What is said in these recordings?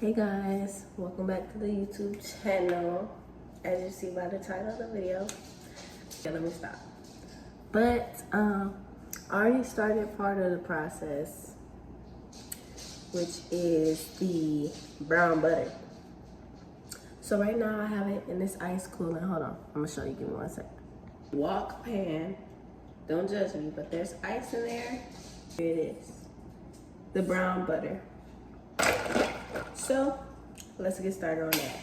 Hey guys, welcome back to the YouTube channel. As you see by the title of the video, let me stop. But I already started part of the process, which is the brown butter. So right now I have it in this ice cooler. Hold on, I'm gonna show you. Give me 1 second. Wok pan. Don't judge me, but there's ice in there. Here it is, the brown butter. So let's get started on that.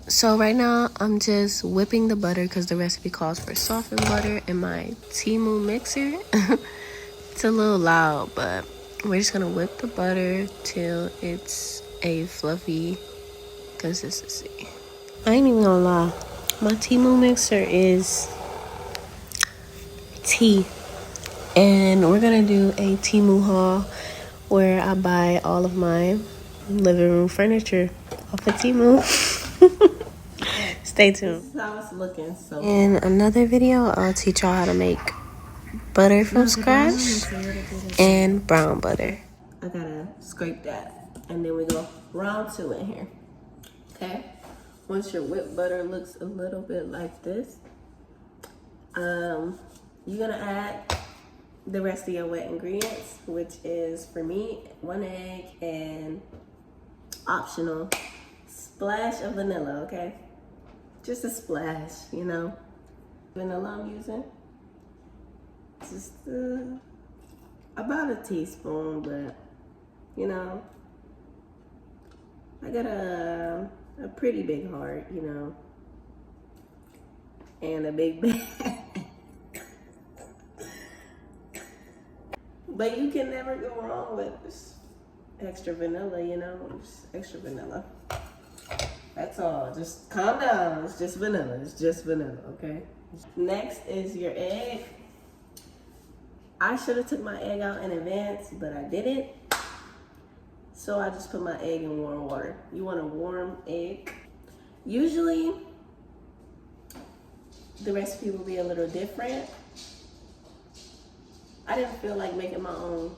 So right now I'm just whipping the butter because the recipe calls for softened butter in my Temu mixer. It's a little loud, but we're just gonna whip the butter till it's a fluffy consistency. I ain't even gonna lie, my Temu mixer is tea, and we're gonna do a Temu haul where I buy all of my living room furniture off of Temu. Stay tuned. This is how it's looking. So in another video, I'll teach y'all how to make butter from scratch and brown butter. I gotta scrape that, and then we go round 2 in here. Okay. Once your whipped butter looks a little bit like this, you're gonna add the rest of your wet ingredients, which is for me 1 egg and optional splash of vanilla. Okay. Just a splash, you know. Vanilla I'm using. Just about a teaspoon, but you know, I got a pretty big heart, you know, and a big bag. But you can never go wrong with extra vanilla, you know, just extra vanilla. That's all. Just calm down. It's just vanilla. It's just vanilla, okay? Next is your egg. I should have took my egg out in advance, but I didn't. So I just put my egg in warm water. You want a warm egg. Usually, the recipe will be a little different. I didn't feel like making my own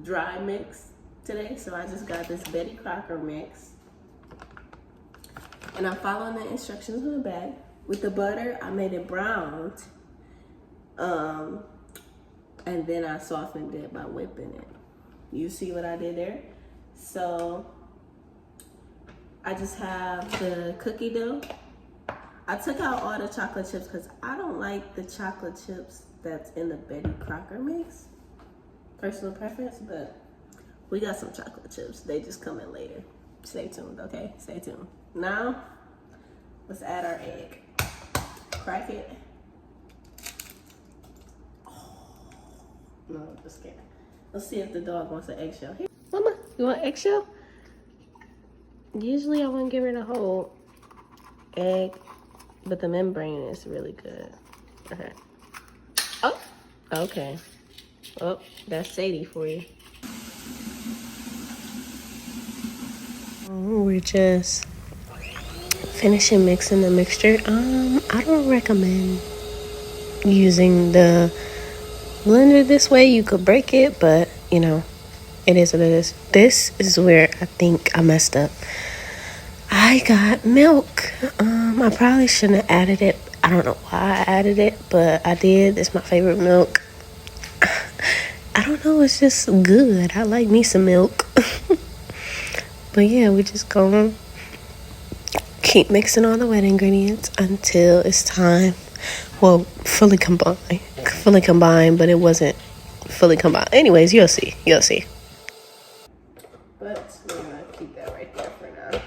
dry mix today, so I just got this Betty Crocker mix. And I'm following the instructions on the bag. With the butter, I made it browned. And then I softened it by whipping it. You see what I did there? So I just have the cookie dough. I took out all the chocolate chips because I don't like the chocolate chips that's in the Betty Crocker mix. Personal preference, but we got some chocolate chips. They just come in later. Stay tuned, okay? Stay tuned. Now, let's add our egg. Crack it. Oh, no, I'm just kidding. Let's see if the dog wants an eggshell. Here, Mama, you want eggshell? Usually I wouldn't give her the whole egg, but the membrane is really good. Okay. Oh, okay. Oh, that's Sadie for you. We're just finishing mixing the mixture. I don't recommend using the blender this way. You could break it, but you know, it is what it is. This is where I think I messed up. I got milk. I probably shouldn't have added it. I don't know why I added it, but I did. It's my favorite milk. I don't know, it's just good. I like me some milk. But yeah, we just gonna keep mixing all the wet ingredients until it's time. Well, fully combined, but it wasn't fully combined. Anyways, you'll see. But we're gonna keep that right there for now.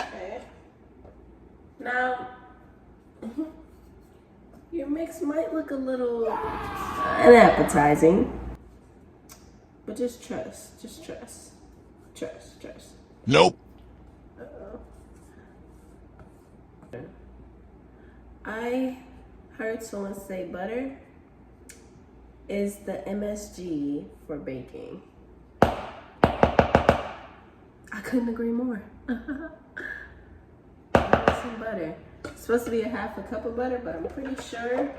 Okay. Now, your mix might look a little unappetizing, but just trust. Trust. Nope. Uh-oh. I heard someone say butter is the MSG for baking. I couldn't agree more. Some butter. It's supposed to be a half a cup of butter, but I'm pretty sure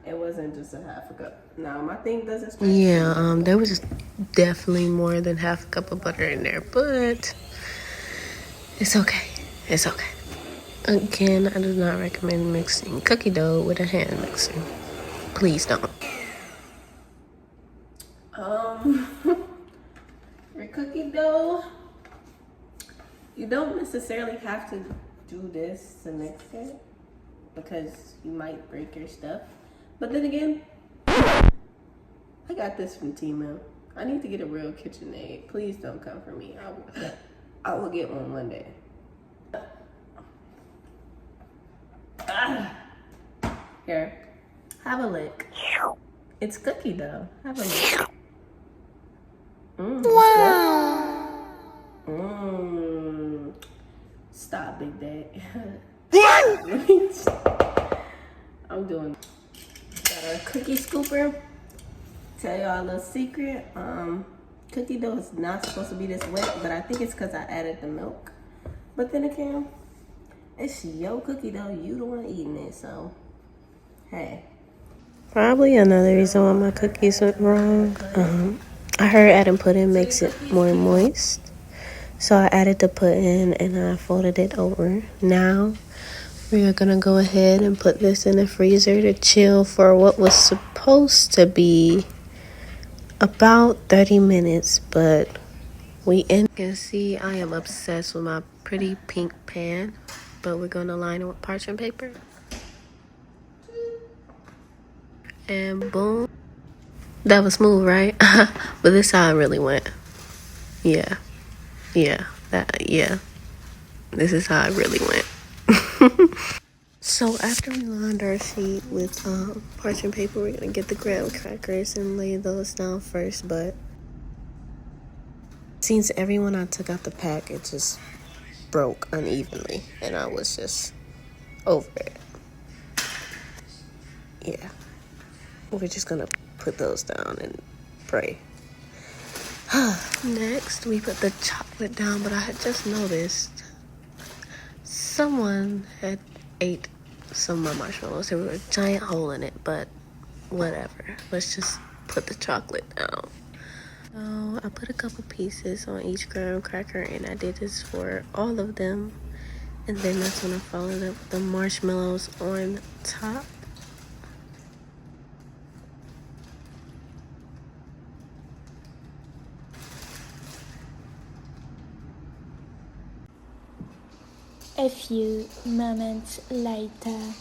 It wasn't just a half a cup. No, my thing doesn't stretch. Yeah, there was definitely more than half a cup of butter in there, but it's okay. It's okay. Again, I do not recommend mixing cookie dough with a hand mixer. Please don't. For cookie dough, you don't necessarily have to do this to mix it because you might break your stuff. But then again, I got this from Temu. I need to get a real KitchenAid. Please don't come for me. I will get one day. Here, have a lick. It's cookie dough. Have a lick. Wow. Stop, Big Day. I'm doing. Got a cookie scooper. Tell y'all a little secret. Cookie dough is not supposed to be this wet, but I think it's because I added the milk. But then again, it's your cookie dough. You the one eating it, so hey. Probably another reason why my cookies went wrong. I heard adding pudding makes it more moist. So I added the pudding and I folded it over. Now we are going to go ahead and put this in the freezer to chill for what was supposed to be about 30 minutes. But you can see I am obsessed with my pretty pink pan. But we're going to line it with parchment paper. And boom. That was smooth, right? But this is how it really went. Yeah. This is how it really went. So after we lined our sheet with parchment paper, we're gonna get the graham crackers and lay those down first. But since everyone I took out the pack, it just broke unevenly, and I was just over it. Yeah, we're just gonna put those down and pray. Next, we put the chocolate down, but I had just noticed someone had ate some of my marshmallows. There was a giant hole in it, but whatever. Let's just put the chocolate down. So I put a couple pieces on each graham cracker, and I did this for all of them. And then that's when I followed up with the marshmallows on top. A few moments later.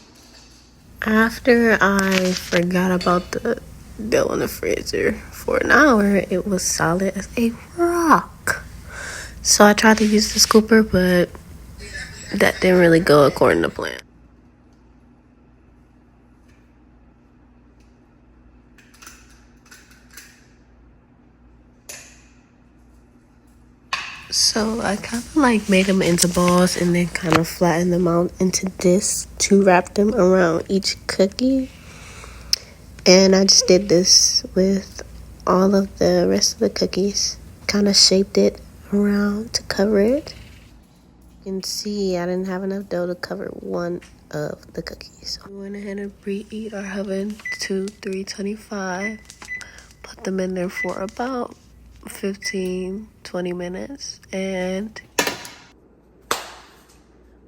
After I forgot about the dough in the freezer for an hour, it was solid as a rock. So I tried to use the scooper, but that didn't really go according to plan. So I kind of like made them into balls and then kind of flattened them out into discs to wrap them around each cookie. And I just did this with all of the rest of the cookies. Kind of shaped it around to cover it. You can see I didn't have enough dough to cover one of the cookies. We went ahead and preheat our oven to 325. Put them in there for about 15-20 minutes, and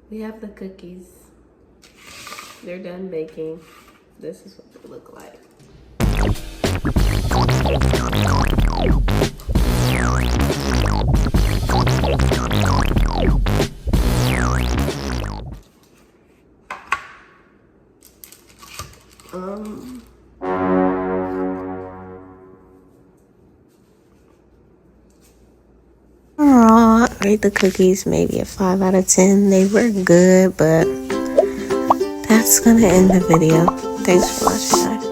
We have the cookies. They're done baking. This is what they look like. overall, I rate the cookies maybe a 5 out of 10. They were good, but that's gonna end the video. Thanks for watching, guys.